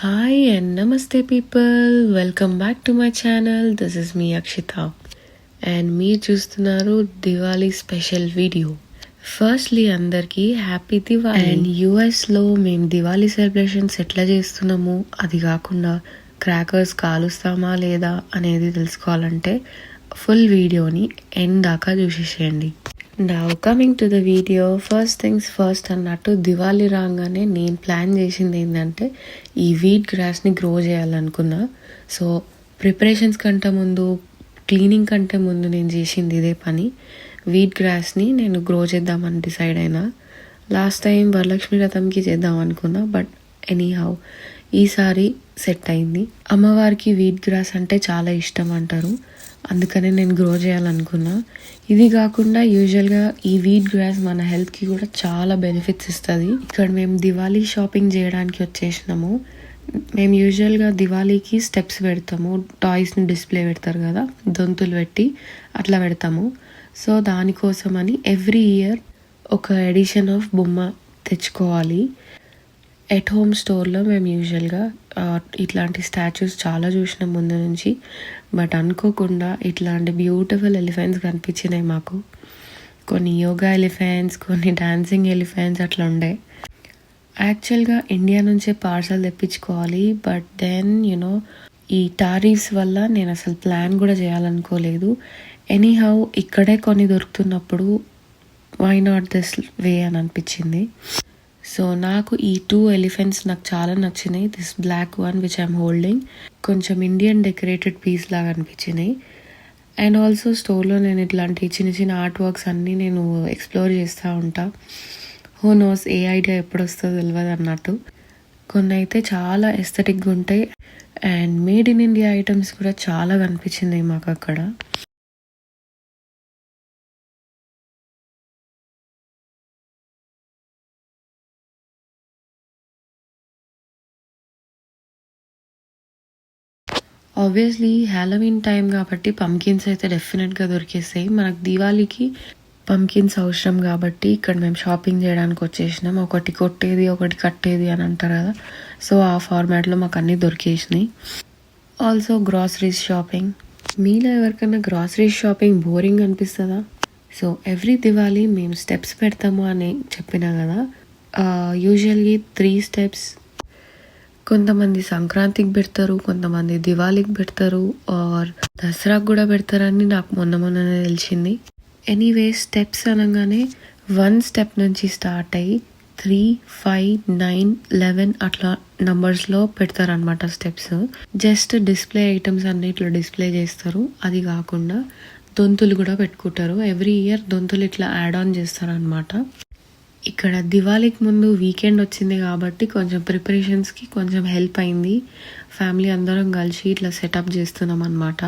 Hi and namaste people. Welcome back to my channel. This is me Akshita and మీరు చూస్తున్నారు Diwali special video. Firstly అందరికీ happy Diwali. And యుఎస్లో మేము Diwali celebrations ఎట్లా చేస్తున్నాము, అది కాకుండా క్రాకర్స్ కాలుస్తామా లేదా అనేది తెలుసుకోవాలంటే ఫుల్ వీడియోని ఎండ్ దాకా చూసేసేయండి. Now coming to the video. First things first అన్నట్టు దివాళీ రాగానే నేను ప్లాన్ చేసింది ఏంటంటే ఈ వీట్ గ్రాస్ని గ్రో చేయాలనుకున్నా. సో ప్రిపరేషన్స్ కంటే ముందు, క్లీనింగ్ కంటే ముందు నేను చేసింది ఇదే పని. వీట్ గ్రాస్ని నేను గ్రో చేద్దామని డిసైడ్ అయినా. లాస్ట్ టైం వరలక్ష్మి వ్రతంకి చేద్దాం అనుకున్నా, బట్ ఎనీహౌ ఈసారి సెట్ అయింది. అమ్మవారికి వీట్ గ్రాస్ అంటే చాలా ఇష్టం అంటారు, అందుకనే నేను గ్రో చేయాలనుకున్నా. ఇది కాకుండా యూజువల్గా ఈ వీట్ గ్రాస్ మన హెల్త్కి కూడా చాలా బెనిఫిట్స్ ఇస్తుంది. ఇక్కడ మేము దివాళీ షాపింగ్ చేయడానికి వచ్చేసినాము. మేము యూజువల్గా దివాళీకి స్టెప్స్ పెడతాము, టాయ్స్ని డిస్ప్లే పెడతారు కదా, దొంతులు పెట్టి అట్లా పెడతాము. సో దానికోసమని ఎవ్రీ ఇయర్ ఒక ఎడిషన్ ఆఫ్ బొమ్మ తెచ్చుకోవాలి. ఎట్ హోమ్ స్టోర్లో మేము యూజువల్గా ఇట్లాంటి స్టాచ్యూస్ చాలా చూసినాం ముందు నుంచి, బట్ అనుకోకుండా ఇట్లాంటి బ్యూటిఫుల్ ఎలిఫెంట్స్ కనిపించినాయి మాకు. కొన్ని యోగా ఎలిఫెంట్స్, కొన్ని డాన్సింగ్ ఎలిఫెంట్స్ అట్లా ఉండే. యాక్చువల్గా ఇండియా నుంచే పార్సల్ తెప్పించుకోవాలి, బట్ దెన్ ఈ టారిఫ్స్ వల్ల నేను అసలు ప్లాన్ కూడా చేయాలనుకోలేదు. ఎనీహౌ ఇక్కడే కొన్ని దొరుకుతున్నప్పుడు వై నాట్ దిస్ వే అని అనిపించింది. సో నాకు ఈ 2 ఎలిఫెంట్స్ నాకు చాలా నచ్చినాయి. This black one which I'm holding కొంచెం ఇండియన్ డెకరేటెడ్ పీస్ లాగా అనిపించినాయి. అండ్ ఆల్సో స్టోర్లో నేను ఇట్లాంటి చిన్న చిన్న ఆర్ట్ వర్క్స్ అన్నీ నేను ఎక్స్ప్లోర్ చేస్తూ ఉంటా. హూ నోస్ ఏ ఐడియా ఎప్పుడు వస్తుందో తెలియదు అన్నట్టు. కొన్ని అయితే చాలా ఎస్థెటిక్గా ఉంటాయి and made in India items కూడా చాలా కనిపించినాయి మాకు అక్కడ. ఆబ్వియస్లీ హ్యాలోవీన్ టైం కాబట్టి పంకిన్స్ అయితే డెఫినెట్గా దొరికేస్తాయి. మనకు దివాళీకి పంకిన్స్ అవసరం కాబట్టి ఇక్కడ మేము షాపింగ్ చేయడానికి వచ్చేసినాం. ఒకటి కొట్టేది ఒకటి కట్టేది అని అంటారు కదా, సో ఆ ఫార్మాట్లో మాకు అన్నీ దొరికేసినాయి. Also groceries shopping. మీలో ఎవరికైనా గ్రాసరీస్ షాపింగ్ బోరింగ్ అనిపిస్తుందా? సో ఎవ్రీ దివాళీ మేము స్టెప్స్ పెడతాము అని చెప్పినా కదా, యూజువల్లీ 3 స్టెప్స్. కొంతమంది సంక్రాంతికి పెడతారు, కొంతమంది దివాళీకి పెడతారు, ఆర్ దసరాకు కూడా పెడతారని నాకు మొన్ననే తెలిసింది. ఎనీవే స్టెప్స్ అనగానే 1 స్టెప్ నుంచి స్టార్ట్ అయ్యి 3, 5, 9, 11 అట్లా నంబర్స్లో పెడతారనమాట స్టెప్స్. జస్ట్ డిస్ప్లే ఐటమ్స్ అన్నిట్లో డిస్ప్లే చేస్తారు. అది కాకుండా దొంతులు కూడా పెట్టుకుంటారు. ఎవ్రీ ఇయర్ దొంతులు ఇట్లా యాడ్ ఆన్ చేస్తారనమాట. ఇక్కడ దివాళీకి ముందు వీకెండ్ వచ్చింది కాబట్టి కొంచెం ప్రిపరేషన్స్కి కొంచెం హెల్ప్ అయింది. ఫ్యామిలీ అందరం కలిసి ఇట్లా సెటప్ చేస్తున్నాం అనమాట.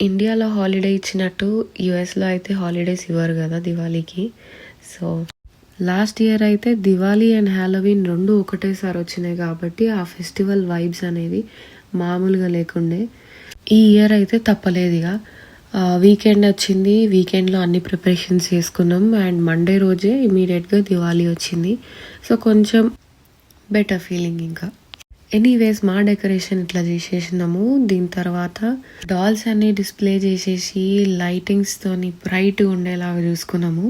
ఇండియాలో హాలిడే ఇచ్చినట్టు యుఎస్లో అయితే హాలిడేస్ ఇవ్వరు కదా దివాళీకి. సో లాస్ట్ ఇయర్ అయితే దివాళీ అండ్ హ్యాలోవీన్ 2 ఒకటేసారి వచ్చినాయి కాబట్టి ఆ ఫెస్టివల్ వైబ్స్ అనేది మామూలుగా లేకుండే. ఈ ఇయర్ అయితే తప్పలేదు. ఇక వీకెండ్ వచ్చింది, వీకెండ్లో అన్ని ప్రిపరేషన్స్ చేసుకున్నాం అండ్ మండే రోజే ఇమీడియట్గా దివాళీ వచ్చింది. సో కొంచెం బెటర్ ఫీలింగ్. ఇంకా ఎనీవేస్ మా డెకరేషన్ ఇట్లా చేసేసినాము. దీని తర్వాత డాల్స్ అన్ని డిస్ప్లే చేసేసి లైటింగ్స్తోని బ్రైట్గా ఉండేలాగా చూసుకున్నాము.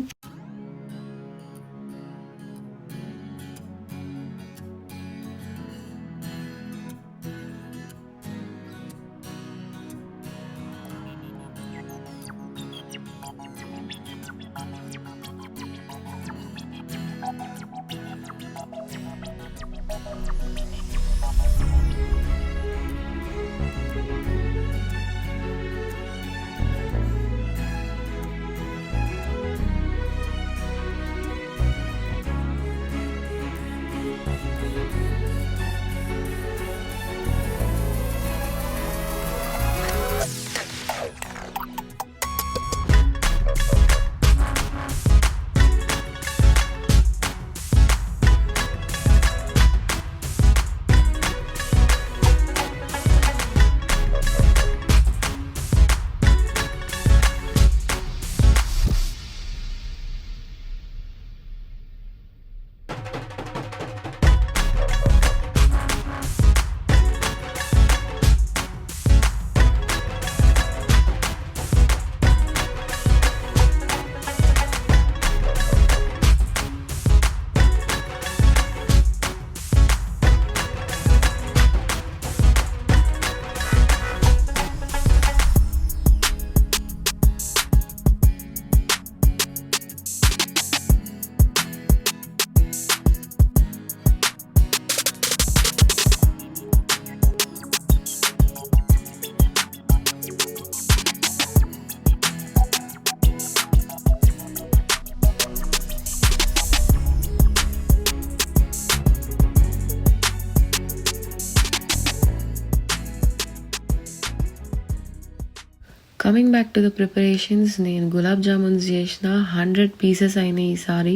Coming back to the preparations, నేను గులాబ్ జామున్స్ చేసిన 100 పీసెస్ అయినాయి ఈసారి.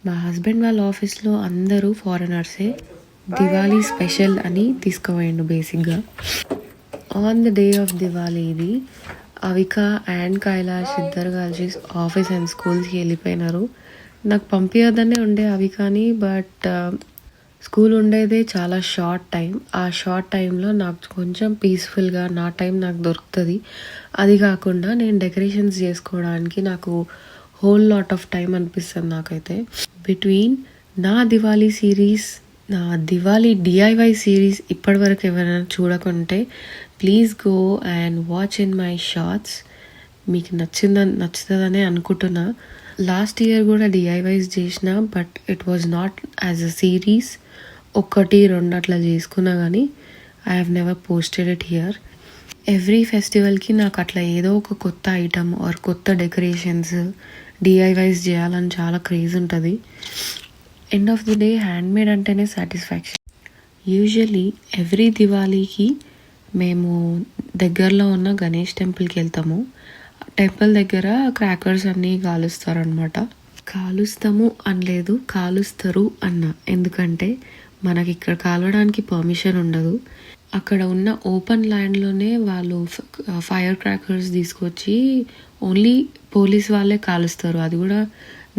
మా హస్బెండ్ వాళ్ళ ఆఫీస్లో అందరూ ఫారినర్సే. దివాళీ స్పెషల్ అని తీసుకుపోయిండు బేసిక్గా. On the day of Diwali ఇది అవిక అండ్ కైలాష్ ఇద్దరు కలిసి ఆఫీస్ అండ్ స్కూల్స్కి వెళ్ళిపోయినారు. నాకు పంపించదనే ఉండే అవికాని, బట్ స్కూల్ ఉండేదే చాలా షార్ట్ టైం. ఆ షార్ట్ టైంలో నాకు కొంచెం పీస్ఫుల్గా నా టైం నాకు దొరుకుతుంది. అది కాకుండా నేను డెకరేషన్స్ చేసుకోవడానికి నాకు హోల్ లాట్ ఆఫ్ టైం అనిపిస్తుంది నాకైతే. బిట్వీన్ నా దివాళీ సిరీస్, నా దివాళీ డిఐవై సిరీస్ ఇప్పటివరకు ఎవరైనా చూడకుంటే please go and watch in my shorts. మీకు నచ్చుతుందనే అనుకుంటున్నా. లాస్ట్ ఇయర్ కూడా డిఐవైస్ చేసిన, but it was not as a series. 1-2 అట్లా చేసుకున్నా కానీ I have never posted it here. Every ఫెస్టివల్కి నాకు అట్లా ఏదో ఒక కొత్త ఐటమ్ ఆర్ కొత్త డెకరేషన్స్ డిఐవైస్ చేయాలని చాలా క్రేజ్ ఉంటుంది. End of the day handmade అంటేనే సాటిస్ఫాక్షన్. యూజువల్లీ ఎవ్రీ దివాళీకి మేము దగ్గరలో ఉన్న గణేష్ టెంపుల్కి వెళ్తాము. టెంపుల్ దగ్గర క్రాకర్స్ అన్నీ కాలుస్తారనమాట. కాలుస్తాము అనలేదు, కాలుస్తారు అన్న. ఎందుకంటే మనకి ఇక్కడ కాలవడానికి పర్మిషన్ ఉండదు. అక్కడ ఉన్న ఓపెన్ ల్యాండ్లోనే వాళ్ళు ఫైర్ క్రాకర్స్ తీసుకొచ్చి ఓన్లీ పోలీస్ వాళ్ళే కాలుస్తారు. అది కూడా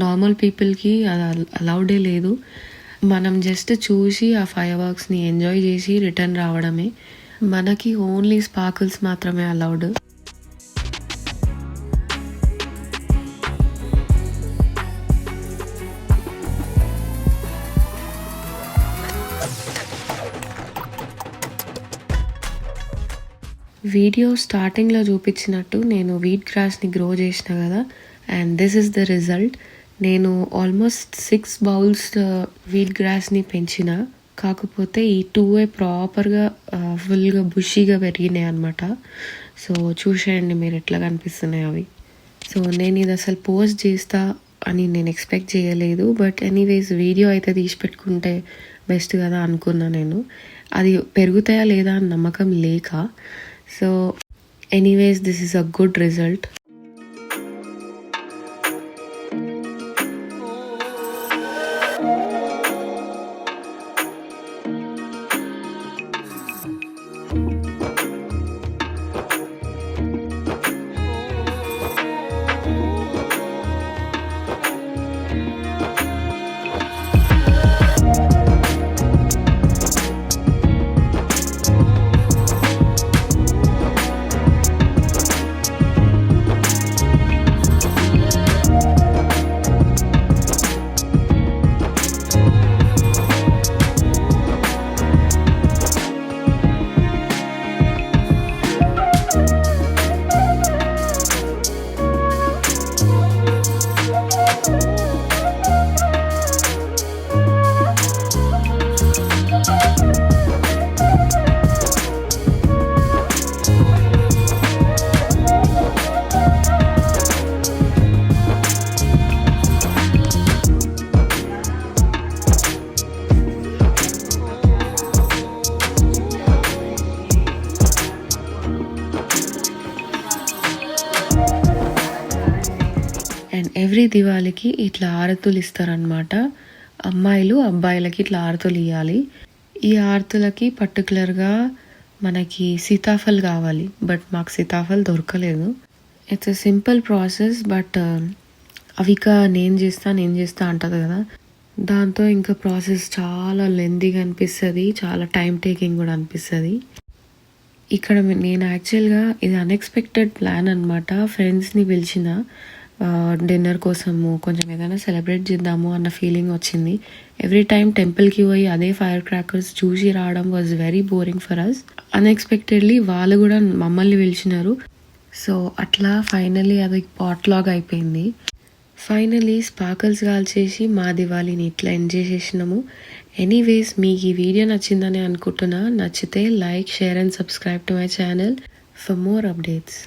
నార్మల్ పీపుల్కి అది అలౌడే లేదు. మనం జస్ట్ చూసి ఆ ఫైర్ వర్క్స్ని ఎంజాయ్ చేసి రిటర్న్ రావడమే. మనకి ఓన్లీ స్పార్కిల్స్ మాత్రమే అలౌడ్. వీడియో స్టార్టింగ్లో చూపించినట్టు నేను వీట్ గ్రాస్ని గ్రో చేసిన కదా, and this is the result. నేను ఆల్మోస్ట్ 6 బౌల్స్ వీట్ గ్రాస్ని పెంచిన, కాకపోతే ఈ 2 ప్రాపర్గా ఫుల్గా బుషీగా పెరిగినాయి అనమాట. సో చూసేయండి మీరు ఎట్లా కనిపిస్తున్నాయి అవి. సో నేను ఇది అసలు పోస్ట్ చేస్తా అని నేను ఎక్స్పెక్ట్ చేయలేదు, బట్ ఎనీవేస్ వీడియో అయితే తీసి పెట్టుకుంటే బెస్ట్ కదా అనుకున్నా నేను. అది పెరుగుతాయా లేదా అని నమ్మకం లేక. So anyways, this is a good result. And every దివాళీకి ఇట్లా ఆరతులు ఇస్తారనమాట. అమ్మాయిలు అబ్బాయిలకి ఇట్లా ఆరతులు ఇవ్వాలి. ఈ ఆరతులకి పర్టికులర్గా మనకి సీతాఫల్ కావాలి, బట్ మాకు సీతాఫల్ దొరకలేదు. It's a simple process, but Avika నేను చేస్తా అంటది కదా, దాంతో ఇంకా ప్రాసెస్ చాలా లెందీగా అనిపిస్తుంది, చాలా టైం టేకింగ్ కూడా అనిపిస్తుంది. ఇక్కడ నేను యాక్చువల్గా ఇది అన్ఎక్స్పెక్టెడ్ ప్లాన్ అనమాట. ఫ్రెండ్స్ని పిలిచిన డిన్నర్ కోసము, కొంచెం ఏదైనా సెలబ్రేట్ చేద్దాము అన్న ఫీలింగ్ వచ్చింది. ఎవ్రీ టైం టెంపుల్కి పోయి అదే ఫైర్ క్రాకర్స్ చూసి రావడం was very boring for us. Unexpectedly వాళ్ళు కూడా మమ్మల్ని పిలిచినారు. సో అట్లా ఫైనలీ అది పాట్ లాగ్ అయిపోయింది. ఫైనలీ స్పార్కల్స్ కాల్చేసి మా దివాళీని ఇట్లా ఎంజాయ్ చేసినాము. ఎనీవేస్ మీకు ఈ వీడియో నచ్చిందని అనుకుంటున్నా. నచ్చితే like, share and subscribe to my channel for more updates.